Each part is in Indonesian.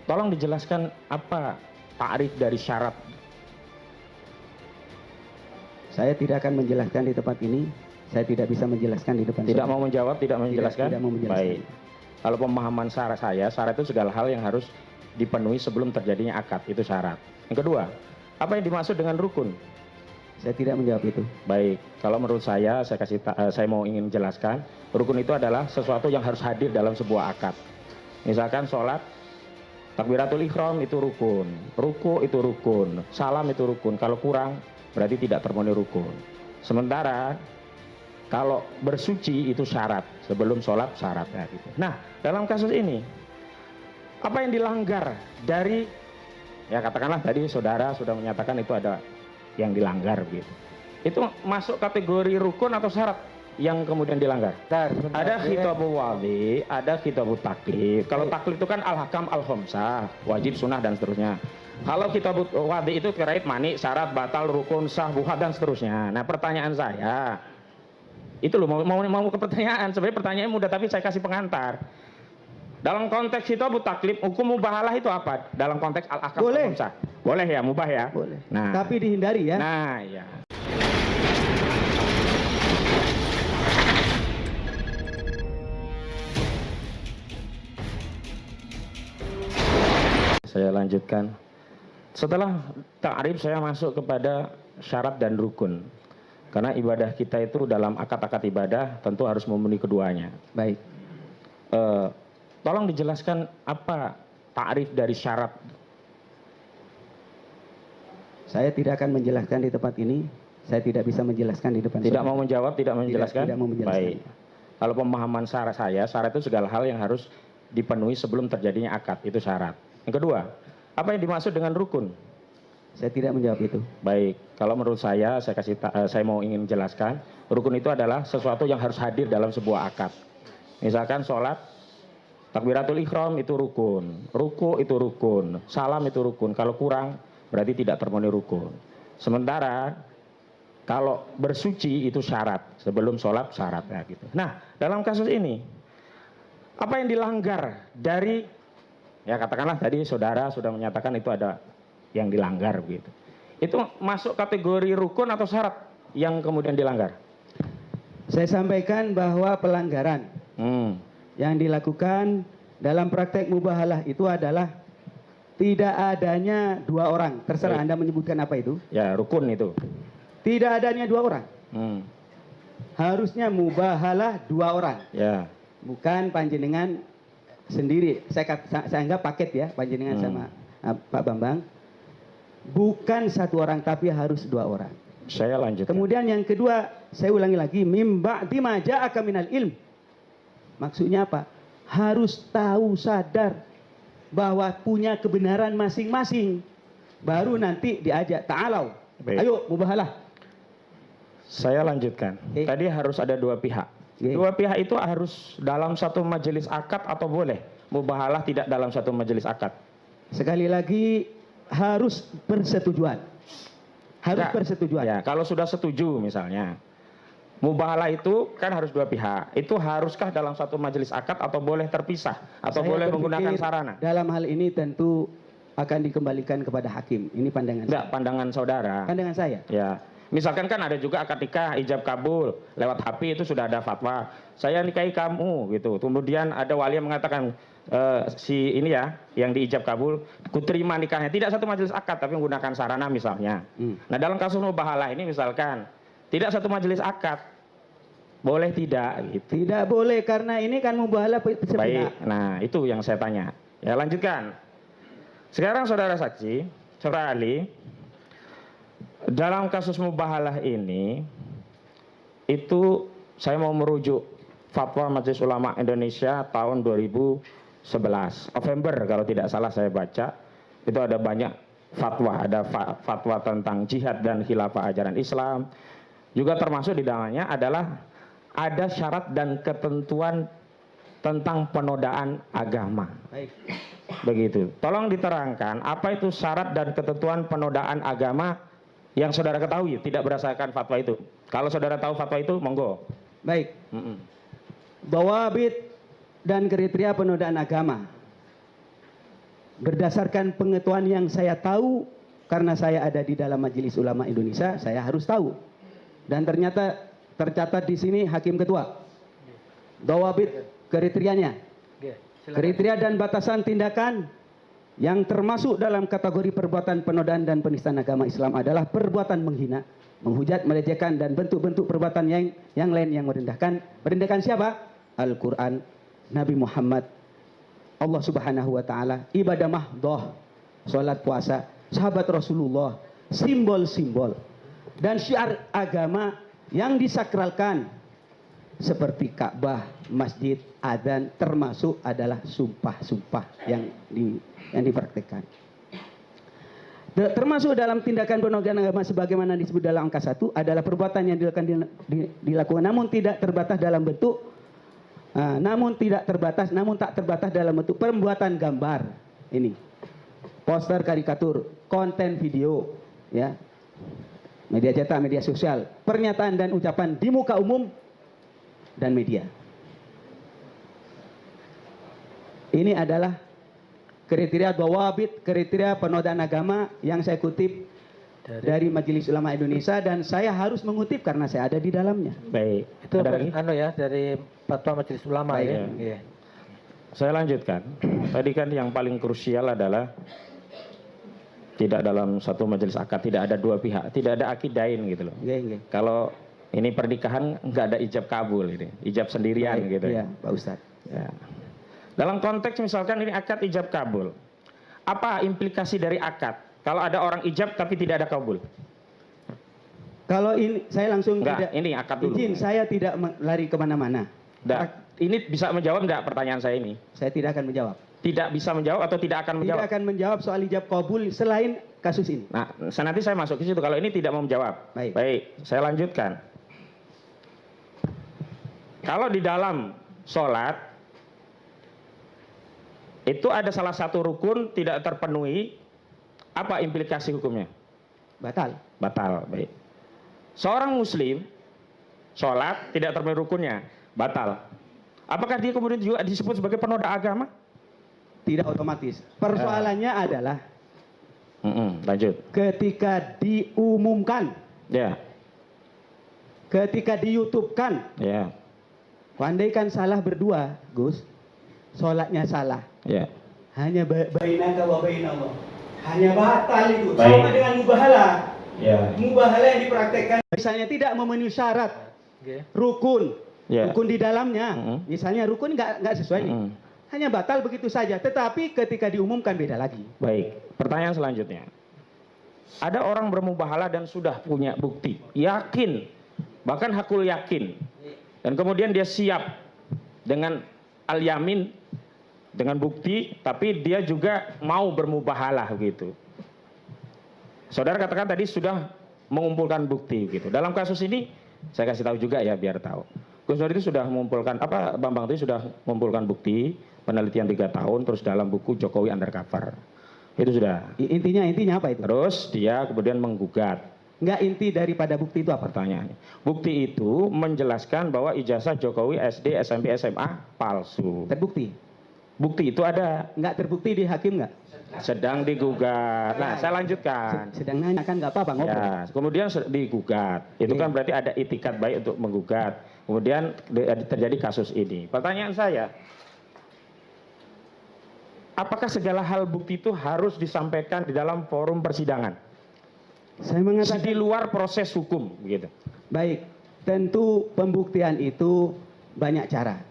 Tolong dijelaskan apa takrif dari syarat. Saya tidak akan menjelaskan di tempat ini. Saya tidak bisa menjelaskan di depan. Tidak mau menjawab, tidak menjelaskan? Tidak mau menjelaskan. Baik. Kalau pemahaman syarat itu segala hal yang harus dipenuhi sebelum terjadinya akad, itu syarat. Yang kedua, apa yang dimaksud dengan rukun? Saya tidak menjawab itu. Baik, kalau menurut saya ingin jelaskan, rukun itu adalah sesuatu yang harus hadir dalam sebuah akad. Misalkan sholat, takbiratul ihram itu rukun, ruku itu rukun, salam itu rukun. Kalau kurang, berarti tidak terpenuhi rukun. Sementara kalau bersuci itu syarat, sebelum sholat syaratnya gitu. Nah, dalam kasus ini, apa yang dilanggar dari, ya katakanlah tadi saudara sudah menyatakan itu ada yang dilanggar gitu. Itu masuk kategori rukun atau syarat yang kemudian dilanggar? Ada khitabul wadhi, ada khitabul taklif. Kalau taklif itu kan al-hakam al-khamsah, wajib, sunnah dan seterusnya. Kalau khitabul wadhi itu terkait mani, syarat, batal, rukun, sah, buhat dan seterusnya. Nah, pertanyaan saya, itu loh mau ke pertanyaan. Sebenarnya pertanyaan mudah tapi saya kasih pengantar. Dalam konteks khitabul taklif, hukum mubahalah itu apa? Dalam konteks al-hakam al-khamsah. Boleh ya, mubah ya? Boleh. Nah, tapi dihindari ya. Nah, ya. Saya lanjutkan. Setelah ta'rif saya masuk kepada syarat dan rukun. Karena ibadah kita itu dalam akad-akad ibadah tentu harus memenuhi keduanya. Baik. Tolong dijelaskan apa ta'rif dari syarat. Saya tidak akan menjelaskan di tempat ini. Saya tidak bisa menjelaskan di depan. Tidak mau menjawab, tidak menjelaskan? Tidak mau menjelaskan. Baik. Kalau pemahaman syarat itu segala hal yang harus dipenuhi sebelum terjadinya akad, itu syarat. Yang kedua, apa yang dimaksud dengan rukun? Saya tidak menjawab itu. Baik, kalau menurut saya ingin jelaskan, rukun itu adalah sesuatu yang harus hadir dalam sebuah akad. Misalkan sholat, takbiratul ihram itu rukun, ruku itu rukun, salam itu rukun. Kalau kurang, berarti tidak terpenuhi rukun. Sementara kalau bersuci itu syarat, sebelum sholat syaratnya gitu. Nah, dalam kasus ini, apa yang dilanggar dari, ya katakanlah tadi saudara sudah menyatakan itu ada yang dilanggar gitu. Itu masuk kategori rukun atau syarat yang kemudian dilanggar? Saya sampaikan bahwa pelanggaran yang dilakukan dalam praktek mubahalah itu adalah tidak adanya dua orang. Terserah Anda menyebutkan apa itu. Ya, rukun itu. Tidak adanya dua orang. Harusnya mubahalah dua orang. Ya. Bukan panjenengan sendiri. Saya anggap paket ya, panjenengan sama Pak Bambang. Bukan satu orang tapi harus dua orang. Saya lanjut. Kemudian yang kedua, saya ulangi lagi, mimba dimaja akaminal ilm. Maksudnya apa? Harus tahu sadar bahwa punya kebenaran masing-masing. Baru nanti diajak ta'alau. Ayo mubahalah. Saya lanjutkan. Tadi harus ada dua pihak. Dua pihak itu harus dalam satu majelis akad atau boleh mubahalah tidak dalam satu majelis akad? Sekali lagi harus persetujuan. Harus persetujuan. Ya, kalau sudah setuju misalnya, mubahalah itu kan harus dua pihak. Itu haruskah dalam satu majelis akad atau boleh terpisah atau boleh menggunakan sarana? Dalam hal ini tentu akan dikembalikan kepada hakim. Ini pandangan saya. Pandangan saudara. Pandangan saya. Ya. Misalkan kan ada juga akad nikah ijab kabul lewat HP itu sudah ada fatwa. Saya nikahi kamu gitu. Kemudian ada wali yang mengatakan si ini ya yang diijab kabul kuterima nikahnya. Tidak satu majelis akad tapi menggunakan sarana misalnya. Nah, dalam kasus mubahalah ini misalkan tidak satu majelis akad. Boleh tidak gitu. Tidak boleh karena ini kan mubahalah sepihak. Baik. Nah, itu yang saya tanya. Ya, lanjutkan. Sekarang saudara saksi, saudara ahli, dalam kasus mubahalah ini, itu saya mau merujuk fatwa Majelis Ulama Indonesia tahun 2011, November kalau tidak salah saya baca, itu ada banyak fatwa, ada fatwa tentang jihad dan khilafah ajaran Islam, juga termasuk di dalamnya adalah ada syarat dan ketentuan tentang penodaan agama. Baik. Begitu. Tolong diterangkan apa itu syarat dan ketentuan penodaan agama yang saudara ketahui tidak berdasarkan fatwa itu. Kalau saudara tahu fatwa itu, monggo. Baik. Dawabit dan kriteria penodaan agama. berdasarkan pengetahuan yang saya tahu, karena saya ada di dalam Majelis Ulama Indonesia, saya harus tahu. Dan ternyata tercatat di sini Hakim Ketua. Dawabit kriterianya. Kriteria dan batasan tindakan yang termasuk dalam kategori perbuatan penodaan dan penistaan agama Islam adalah perbuatan menghina, menghujat, melecehkan, dan bentuk-bentuk perbuatan yang lain yang merendahkan. Merendahkan siapa? Al-Quran, Nabi Muhammad, Allah Subhanahu wa Ta'ala, ibadah mahdoh, sholat puasa, sahabat Rasulullah, simbol-simbol, dan syiar agama yang disakralkan seperti Ka'bah, masjid, adzan, termasuk adalah sumpah-sumpah yang dipraktikkan. Termasuk dalam tindakan penodaan agama sebagaimana disebut dalam angka 1 adalah perbuatan yang dilakukan namun tidak terbatas dalam bentuk namun tak terbatas dalam bentuk pembuatan gambar, ini poster, karikatur, konten video, ya, media cetak, media sosial, pernyataan dan ucapan di muka umum dan media. Ini adalah kriteria dawabit, kriteria penodaan agama yang saya kutip dari Majelis Ulama Indonesia, dan saya harus mengutip karena saya ada di dalamnya. Baik. Itu dari Fatwa Majelis Ulama. Baik, ya. ya. Saya lanjutkan. Tadi kan yang paling krusial adalah tidak dalam satu majelis akad tidak ada dua pihak, tidak ada akidain gitu loh. Kalau ini pernikahan nggak ada ijab kabul, ini ijab sendirian. Baik, gitu. Iya, Pak Ustadz. Ya. Dalam konteks misalkan ini akad ijab kabul, apa implikasi dari akad? Kalau ada orang ijab tapi tidak ada kabul? Kalau ini saya langsung tidak. Ini akad dulu. Izin, saya tidak lari kemana-mana. Ini bisa menjawab enggak pertanyaan saya ini? Saya tidak akan menjawab. Tidak bisa menjawab atau tidak akan menjawab? Tidak akan menjawab soal ijab kabul selain kasus ini. Nah, nanti saya masuk ke situ. Kalau ini tidak mau menjawab. Baik, saya lanjutkan. Kalau di dalam sholat itu ada salah satu rukun tidak terpenuhi, apa implikasi hukumnya? Batal. Batal, baik. Seorang muslim sholat tidak terpenuhi rukunnya, batal. Apakah dia kemudian juga disebut sebagai penoda agama? Tidak otomatis. Persoalannya adalah lanjut. Ketika diumumkan, ya, ketika di YouTube-kan, ya, andaikan salah berdua, Gus, sholatnya salah. Ya. Hanya bainaka wa bainallah. Hanya batal itu. Baik. Sama dengan mubahalah. Ya. Mubahalah yang dipraktekkan misalnya tidak memenuhi syarat rukun, rukun di dalamnya. Misalnya rukun nggak sesuai nih. Hanya batal begitu saja. Tetapi ketika diumumkan beda lagi. Baik. Pertanyaan selanjutnya. Ada orang bermubahalah dan sudah punya bukti, yakin, bahkan hakul yakin, dan kemudian dia siap dengan al-yamin, dengan bukti, tapi dia juga mau bermubahalah gitu. Saudara katakan tadi sudah mengumpulkan bukti gitu. Dalam kasus ini saya kasih tahu juga ya biar tahu. Gus Nur itu sudah mengumpulkan Bambang itu sudah mengumpulkan bukti penelitian 3 tahun terus dalam buku Jokowi Undercover. Itu sudah. Intinya apa itu? Terus dia kemudian menggugat. Enggak, inti daripada bukti itu apa? Pertanyaannya. Bukti itu menjelaskan bahwa ijazah Jokowi SD, SMP, SMA palsu. Terbukti. Bukti itu ada. Enggak terbukti di hakim enggak? Sedang digugat. Nah, saya lanjutkan. Sedang nanya kan enggak apa-apa ngobrol. Ya, kemudian digugat. Itu kan berarti ada itikat baik untuk menggugat. Kemudian terjadi kasus ini. Pertanyaan saya, apakah segala hal bukti itu harus disampaikan di dalam forum persidangan? Saya mengatakan di luar proses hukum, begitu. Baik, tentu pembuktian itu banyak cara.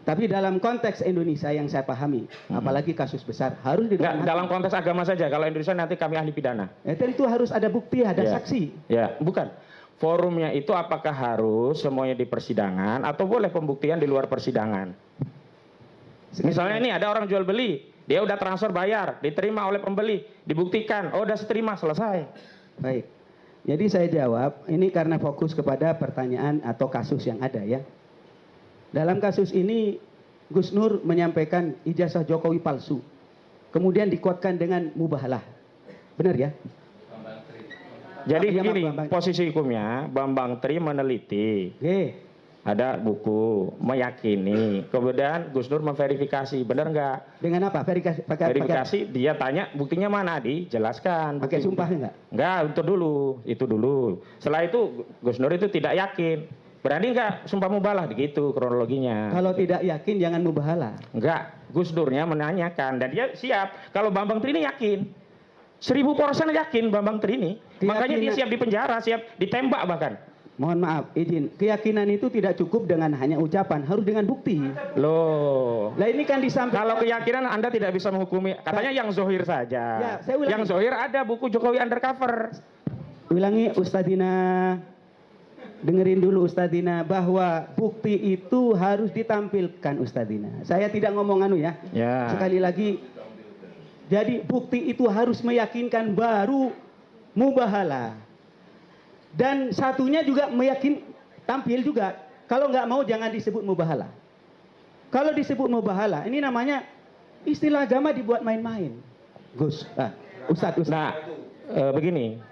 Tapi dalam konteks Indonesia yang saya pahami, apalagi kasus besar, harus di dalam konteks agama saja. Kalau Indonesia nanti kami ahli pidana. Tentu harus ada bukti, ada saksi. Ya, bukan. Forumnya itu apakah harus semuanya di persidangan atau boleh pembuktian di luar persidangan? Misalnya ini ada orang jual beli, dia udah transfer bayar, diterima oleh pembeli, dibuktikan, oh udah terima, selesai. Baik. Jadi saya jawab, ini karena fokus kepada pertanyaan atau kasus yang ada ya. Dalam kasus ini Gus Nur menyampaikan ijazah Jokowi palsu. Kemudian dikuatkan dengan mubahalah. Benar ya? Jadi begini posisi hukumnya, Bambang Tri meneliti ada buku meyakini, kemudian Gus Nur memverifikasi, benar nggak? Dengan apa? Verifikasi, dia tanya buktinya mana, dijelaskan. Pakai sumpah enggak? Enggak, itu dulu. Setelah itu Gus Nur itu tidak yakin. Berani nggak sumpah mubalah, begitu kronologinya. Kalau tidak yakin jangan mubahalah. Enggak, Gus Durnya menanyakan dan dia siap. Kalau Bambang Trini yakin, 1000% yakin Bambang Trini. Makanya dia siap dipenjara, siap ditembak bahkan. Mohon maaf, izin. Keyakinan itu tidak cukup dengan hanya ucapan, harus dengan bukti. Loh. Lah ini kan disampaikan. Kalau keyakinan Anda tidak bisa menghukumi, katanya yang zohir saja. Ya, saya ulangi. Yang zohir ada buku Jokowi Undercover. Ulangi Ustadina. Dengerin dulu Ustadina bahwa bukti itu harus ditampilkan Ustadina. Saya tidak ngomong anu ya. Ya. Sekali lagi. Jadi bukti itu harus meyakinkan baru mubahalah. Dan satunya juga tampil juga. Kalau nggak mau jangan disebut mubahalah. Kalau disebut mubahalah, ini namanya istilah agama dibuat main-main. Gus, Ustadz. Nah, begini.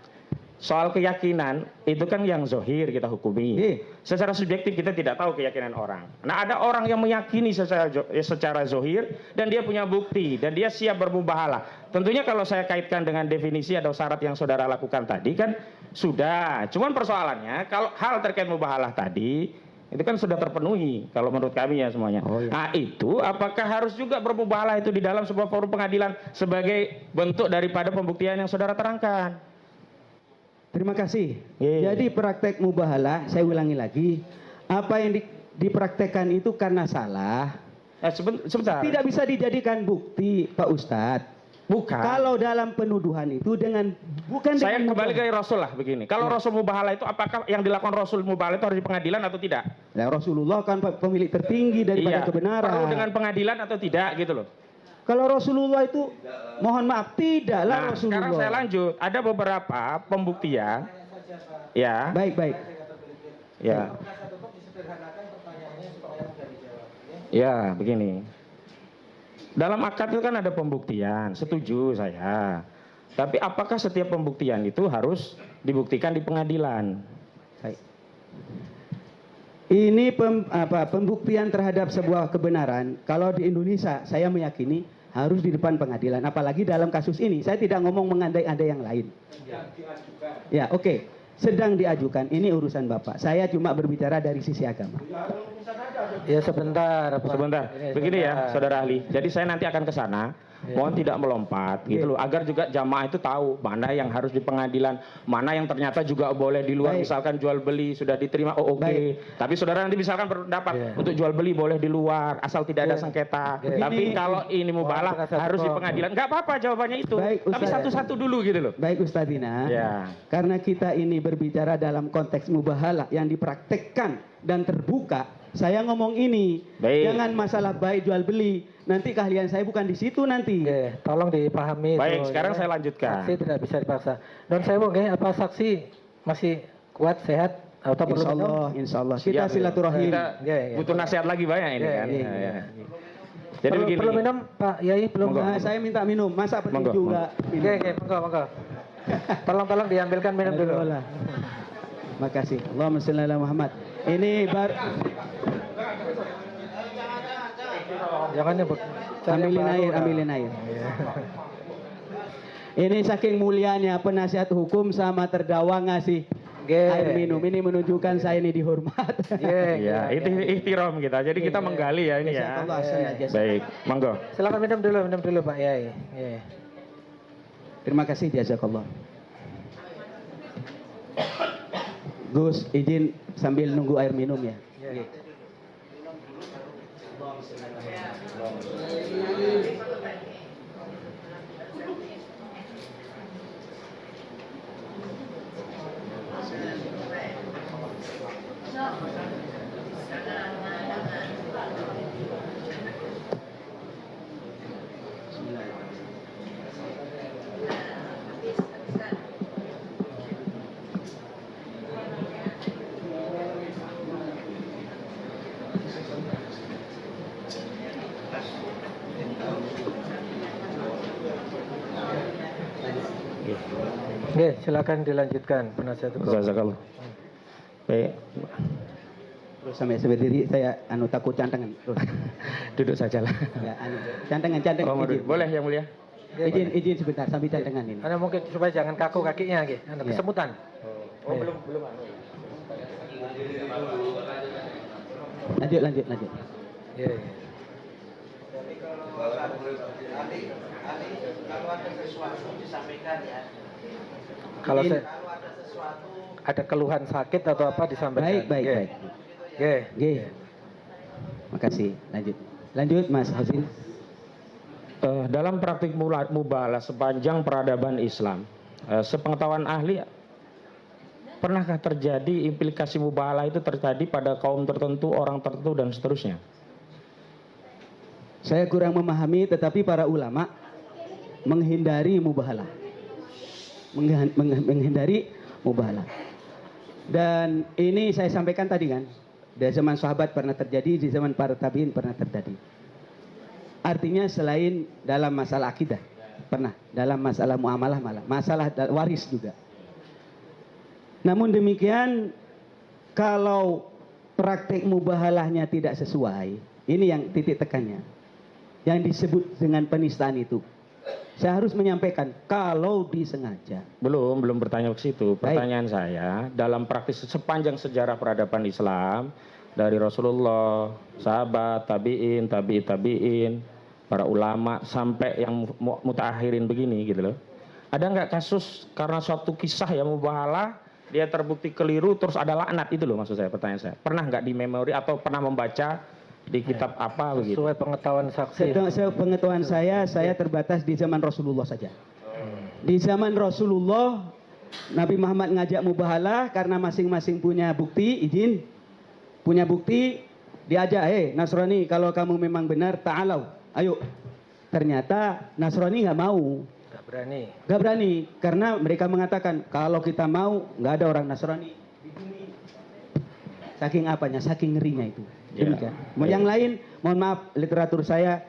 Soal keyakinan itu kan yang zohir kita hukumi. Secara subjektif kita tidak tahu keyakinan orang. Nah, ada orang yang meyakini secara zohir dan dia punya bukti dan dia siap bermubahalah. Tentunya kalau saya kaitkan dengan definisi atau syarat yang saudara lakukan tadi kan sudah. Cuman persoalannya kalau hal terkait mubahalah tadi itu kan sudah terpenuhi kalau menurut kami ya semuanya. Oh, iya. Nah itu apakah harus juga bermubahalah itu di dalam sebuah forum pengadilan sebagai bentuk daripada pembuktian yang saudara terangkan? Terima kasih. Jadi praktek mubahalah, saya ulangi lagi, apa yang dipraktekkan itu karena salah. Sebentar. Tidak bisa dijadikan bukti, Pak Ustadz. Bukan. Kalau dalam penuduhan itu Saya kembali ke Rasul lah begini. Kalau Rasul mubahalah itu apakah yang dilakukan Rasul mubahalah itu harus di pengadilan atau tidak? Nah, Rasulullah kan pemilik tertinggi daripada kebenaran. Perlu dengan pengadilan atau tidak gitu loh. Kalau Rasulullah itu, mohon maaf, tidaklah Rasulullah. Sekarang saya lanjut. Ada beberapa pembuktian. Ya. Baik. Ya. Ya, begini. Dalam akad itu kan ada pembuktian, setuju saya. Tapi apakah setiap pembuktian itu harus dibuktikan di pengadilan? Baik. Ini pembuktian terhadap sebuah kebenaran. Kalau di Indonesia, saya meyakini harus di depan pengadilan. Apalagi dalam kasus ini, saya tidak ngomong mengandai-andai yang lain. Ya, oke. Sedang diajukan. Ini urusan Bapak. Saya cuma berbicara dari sisi agama. Ya sebentar. Sebentar. Begini ya, saudara ahli. Jadi saya nanti akan ke sana. Mohon tidak melompat gitu loh, agar juga jamaah itu tahu mana yang harus di pengadilan, mana yang ternyata juga boleh di luar. Misalkan jual beli sudah diterima, oke. Tapi saudara nanti misalkan berpendapat untuk jual beli boleh di luar asal tidak ada sengketa. Tapi kalau ini mubahalah harus di pengadilan, nggak apa-apa jawabannya itu. Tapi satu-satu dulu gitu loh. Baik Ustadina. Ya. Karena kita ini berbicara dalam konteks mubahalah yang dipraktekkan dan terbuka. Saya ngomong ini, jangan masalah baik jual beli. Nanti keahlian saya bukan di situ nanti. Tolong dipahami. Baik, sekarang saya lanjutkan. Saksi tidak bisa dipaksa. Dan saya mau apa saksi masih kuat, sehat, atau perlu minum? Insya Allah. Kita silaturahim. Kita butuh nasihat lagi banyak ini kan. Jadi begini. Perlu minum, Pak Yai? Belum. Saya minta minum. Masa perlu juga? Monggo. Tolong diambilkan minum dulu. Makasih. Allahumma shalli ala Muhammad. Ini jangan nyebut. Ambilin air. Ini saking mulianya penasihat hukum sama terdakwa ngasih air minum. Ini menunjukkan saya ini dihormat. Iya, itu ihtiram kita. Jadi kita menggali ya ini ya. Baik, monggo. Silakan minum dulu Pak Yai. Terima kasih jazakallah. Gus, izin sambil nunggu air minum ya. Silakan dilanjutkan penasihat hukum. Jazakallah. Baik. Terus sampai berdiri saya takut cantengan. Terus. Duduk sajalah. Ya, cantengan. Izin. Boleh yang mulia. Izin sebentar sambil cantengan ini. Karena mungkin supaya jangan kaku kakinya gitu. Kesemutan. Belum. Lanjut. Iya. Kalau ada sesuatu disampaikan ya. Kalau ada keluhan sakit atau apa disampaikan. Baik. Oke. Makasih. Lanjut Mas Husin. Dalam praktik mubahalah sepanjang peradaban Islam, sepengetahuan ahli, pernahkah terjadi implikasi mubahalah itu terjadi pada kaum tertentu, orang tertentu dan seterusnya? Saya kurang memahami, tetapi para ulama menghindari mubahalah. Menghindari mubahalah. Dan ini saya sampaikan tadi kan, dari zaman sahabat pernah terjadi, di zaman para tabiin pernah terjadi. Artinya selain dalam masalah akidah, pernah. Dalam masalah muamalah malah. Masalah waris juga. Namun demikian, kalau praktik mubahalahnya tidak sesuai, ini yang titik tekannya. Yang disebut dengan penistaan itu. Saya harus menyampaikan, kalau disengaja. Belum bertanya ke situ. Pertanyaan saya, dalam praktis sepanjang sejarah peradaban Islam, dari Rasulullah, sahabat, tabi'in, para ulama, sampai yang mutaakhirin begini gitu loh. Ada nggak kasus karena suatu kisah yang mubahalah, dia terbukti keliru, terus ada laknat, itu loh maksud saya, pertanyaan saya. Pernah nggak di memori atau pernah membaca di kitab apa begitu? Sesuai pengetahuan saksi. Pengetahuan saya terbatas di zaman Rasulullah saja. Di zaman Rasulullah, Nabi Muhammad ngajak mubahalah karena masing-masing punya bukti, punya bukti, diajak, Nasrani, kalau kamu memang benar, ta'alau, ayo. Ternyata Nasrani nggak mau. Gak berani, karena mereka mengatakan, kalau kita mau, nggak ada orang Nasrani di bumi. Saking apanya, saking ngerinya itu. Demikian. Yang lain, mohon maaf, literatur saya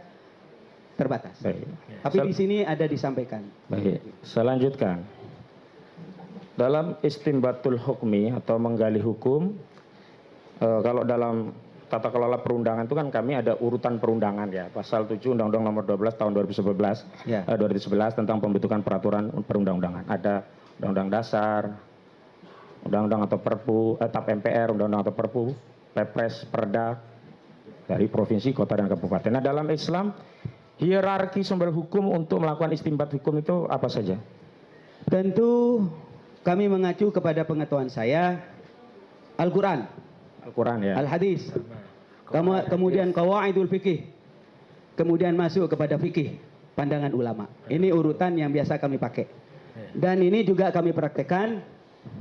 terbatas. Baik. Tapi di sini ada disampaikan. Baik, selanjutkan. Dalam istimbatul hukmi atau menggali hukum, kalau dalam tata kelola perundangan itu kan kami ada urutan perundangan ya. Pasal 7 Undang-Undang Nomor 12 Tahun 2011 tentang pembentukan peraturan perundang-undangan. Ada Undang-Undang Dasar, Undang-Undang atau Perpu, TAP MPR, Undang-Undang atau Perpu, Perpres, Perda dari provinsi, kota dan kabupaten. Nah, dalam Islam hierarki sumber hukum untuk melakukan istimbat hukum itu apa saja? Tentu kami mengacu kepada pengetahuan saya Al-Quran, ya. Al-Hadis, kemudian Qawaidul Fikih, kemudian masuk kepada fikih, pandangan ulama. Ini urutan yang biasa kami pakai. Dan ini juga kami praktekkan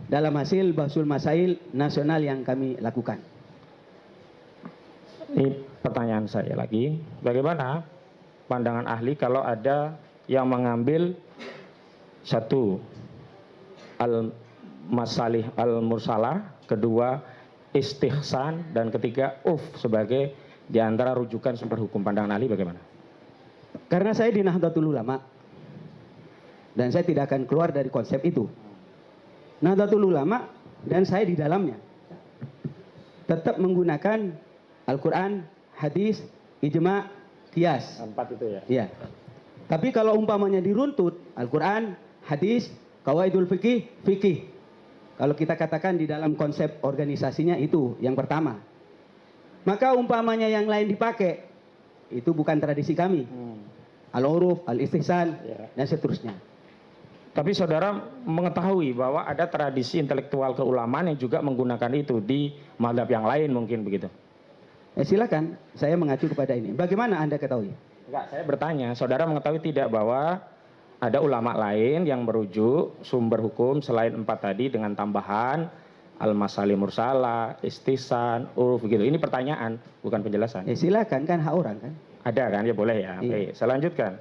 dalam hasil Bahsul Masail nasional yang kami lakukan. Ini pertanyaan saya lagi, bagaimana pandangan ahli kalau ada yang mengambil satu al-masalih al-mursalah, kedua istihsan, dan ketiga sebagai diantara rujukan sumber hukum. Pandangan ahli bagaimana? Karena saya di Nahdlatul Ulama dan saya tidak akan keluar dari konsep itu. Nahdlatul Ulama dan saya di dalamnya tetap menggunakan Al-Quran, hadis, ijma, qiyas. 4 itu ya? Iya. Tapi kalau umpamanya diruntut, Al-Quran, hadis, qawaidul fikih. Kalau kita katakan di dalam konsep organisasinya itu yang pertama. Maka umpamanya yang lain dipakai, itu bukan tradisi kami. Al-uruf, al-istihsan, dan seterusnya. Tapi saudara mengetahui bahwa ada tradisi intelektual keulamaan yang juga menggunakan itu di mazhab yang lain mungkin begitu? Silakan, saya mengacu kepada ini. Bagaimana Anda ketahui? Enggak, saya bertanya, saudara mengetahui tidak bahwa ada ulama lain yang merujuk sumber hukum selain 4 tadi dengan tambahan al-masalih mursalah, istihsan, uruf begitu. Ini pertanyaan, bukan penjelasan. Silakan, kan hak orang kan. Ada kan, ya boleh ya. Oke, saya lanjutkan.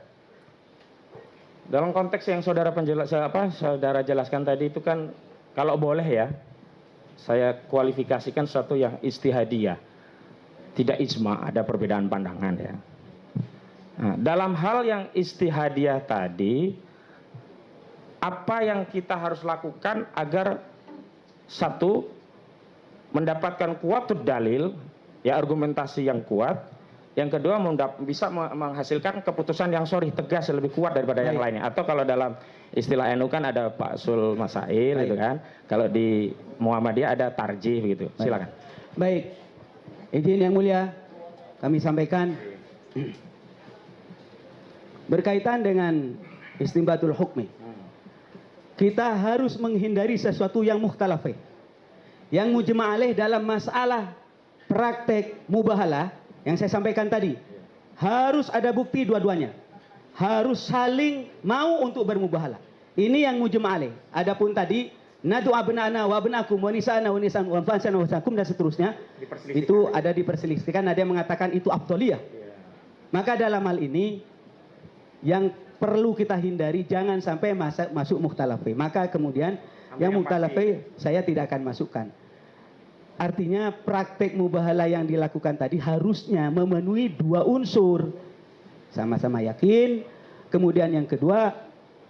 Dalam konteks yang saudara jelaskan tadi itu kan, kalau boleh ya, saya kualifikasikan sesuatu yang istihadiyah. Tidak ijma, ada perbedaan pandangan ya. Nah, dalam hal yang istihadiyah tadi, apa yang kita harus lakukan agar satu, mendapatkan kuatud dalil, ya argumentasi yang kuat. Yang kedua bisa menghasilkan keputusan yang sorry, tegas, lebih kuat daripada yang lainnya. Atau kalau dalam istilah NU kan ada Paksul Masail gitu kan. Kalau di Muhammadiyah ada tarjih gitu. Silakan. Baik. Izin yang mulia kami sampaikan berkaitan dengan istinbatul hukmi. Kita harus menghindari sesuatu yang mukhtalafih. Yang mujma' alaih dalam masalah praktek mubahalah yang saya sampaikan tadi, harus ada bukti dua-duanya. Harus saling mau untuk bermubahalah. Ini yang mujma' alaih. Adapun tadi nadu abna'ana wa abna'akum wa nisa'ana wa nisa'an wa anfasana wa sakum dan seterusnya, itu ada diperselisihkan, ada yang mengatakan itu afdoliyah. Maka dalam hal ini yang perlu kita hindari jangan sampai masuk mukhtalafih. Maka kemudian yang mukhtalafih saya tidak akan masukkan. Artinya praktek mubahalah yang dilakukan tadi harusnya memenuhi dua unsur. Sama-sama yakin, kemudian yang kedua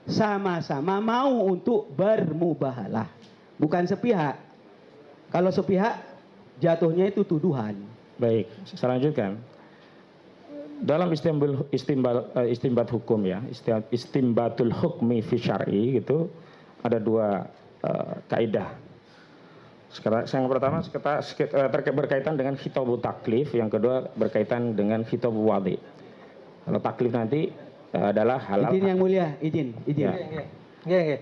sama-sama mau untuk bermubahalah. Bukan sepihak. Kalau sepihak jatuhnya itu tuduhan. Baik, saya lanjutkan. Dalam istimbat hukum ya, istimbatul hukmi fi syar'i gitu, ada dua kaidah. Yang pertama berkaitan dengan khitabu taklif, yang kedua berkaitan dengan khitabu wadi. Kalau taklif nanti adalah halal. Izin yang mulia, izin. Ya.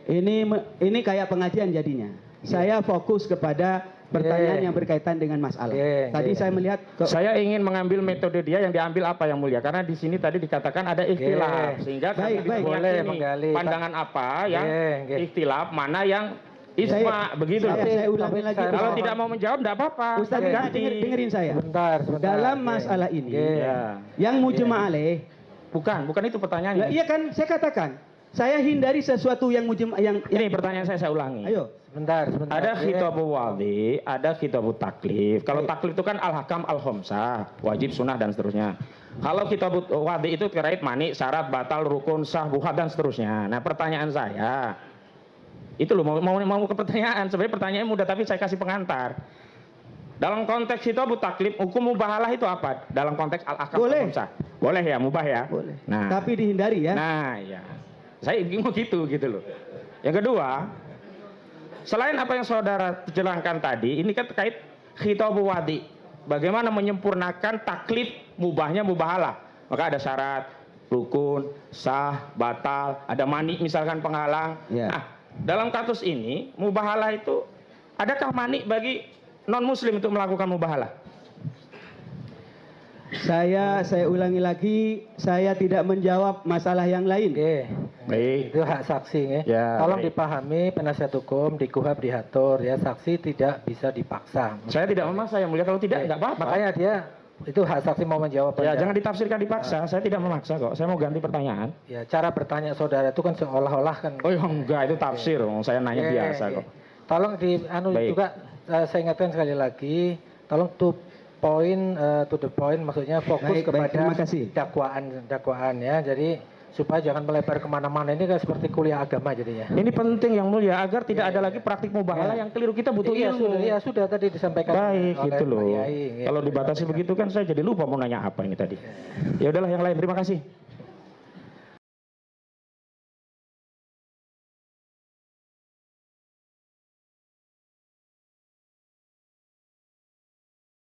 Ini kayak pengajian jadinya. Saya fokus kepada pertanyaan yang berkaitan dengan masalah. Tadi saya melihat saya ingin mengambil metode dia yang diambil apa yang mulia, karena di sini tadi dikatakan ada ikhtilaf, sehingga boleh menggali pandangan apa yang ikhtilaf, mana yang isma, begitu. Saya ulangi lagi. Kalau tidak mau menjawab tidak apa-apa. Ustaz dengerin saya. Sebentar. Dalam masalah ini, yang mujma' alaih, bukan itu pertanyaannya. iya kan saya katakan, saya hindari sesuatu yang mujma' yang ini pertanyaan saya ulangi. Ayo. Sebentar. Ada khitabu wadi, ada khitabu taklif. Kalau taklif itu kan al-hakam al-khamsah, wajib, sunnah dan seterusnya. Kalau khitabu wadi itu terkait mani, syarat, batal, rukun, sah, buhat dan seterusnya. Nah, pertanyaan saya itu loh, mau ke pertanyaan. Sebenarnya pertanyaannya mudah, tapi saya kasih pengantar. Dalam konteks khitabu taklif, hukum mubahalah itu apa? Dalam konteks al-hakam al-khamsah. Boleh ya, mubah ya? Boleh. Nah, tapi dihindari ya. Nah, ya. Saya ingin gitu loh. Yang kedua, selain apa yang saudara jelaskan tadi, ini kan terkait khitabu wadi. Bagaimana menyempurnakan taklif mubahnya mubahalah. Maka ada syarat, rukun, sah, batal, ada mani misalkan penghalang. Ya. Nah, dalam kasus ini, mubahalah itu, adakah mani bagi non-muslim untuk melakukan mubahalah? Saya ulangi lagi, saya tidak menjawab masalah yang lain. Baik. Itu hak saksi ya. Tolong Baik. dipahami penasihat hukum, di KUHAP diatur ya, saksi tidak bisa dipaksa. Saya tidak memaksa yang mulia, kalau tidak apa-apa. Makanya dia itu hak saksi mau menjawab. Ya, jangan ditafsirkan dipaksa. Saya tidak memaksa kok. Saya mau ganti pertanyaan. Ya, cara bertanya saudara itu kan seolah-olah kan. Oh enggak, itu tafsir. Saya nanya biasa kok. Tolong Baik. juga saya ingatkan sekali lagi, tolong to the point, maksudnya fokus kepada terima kasih. dakwaan ya. Jadi supaya jangan melebar kemana-mana, ini kan seperti kuliah agama jadinya. Ini penting yang mulia agar tidak ada lagi praktik mubahalah yang keliru. Kita butuh ilmu. Iya sudah tadi disampaikan. Baik, oleh gitu loh. Pak Yai, Kalau dibatasi begitu kan saya jadi lupa mau nanya apa ini tadi. Ya udahlah yang lain. Terima kasih.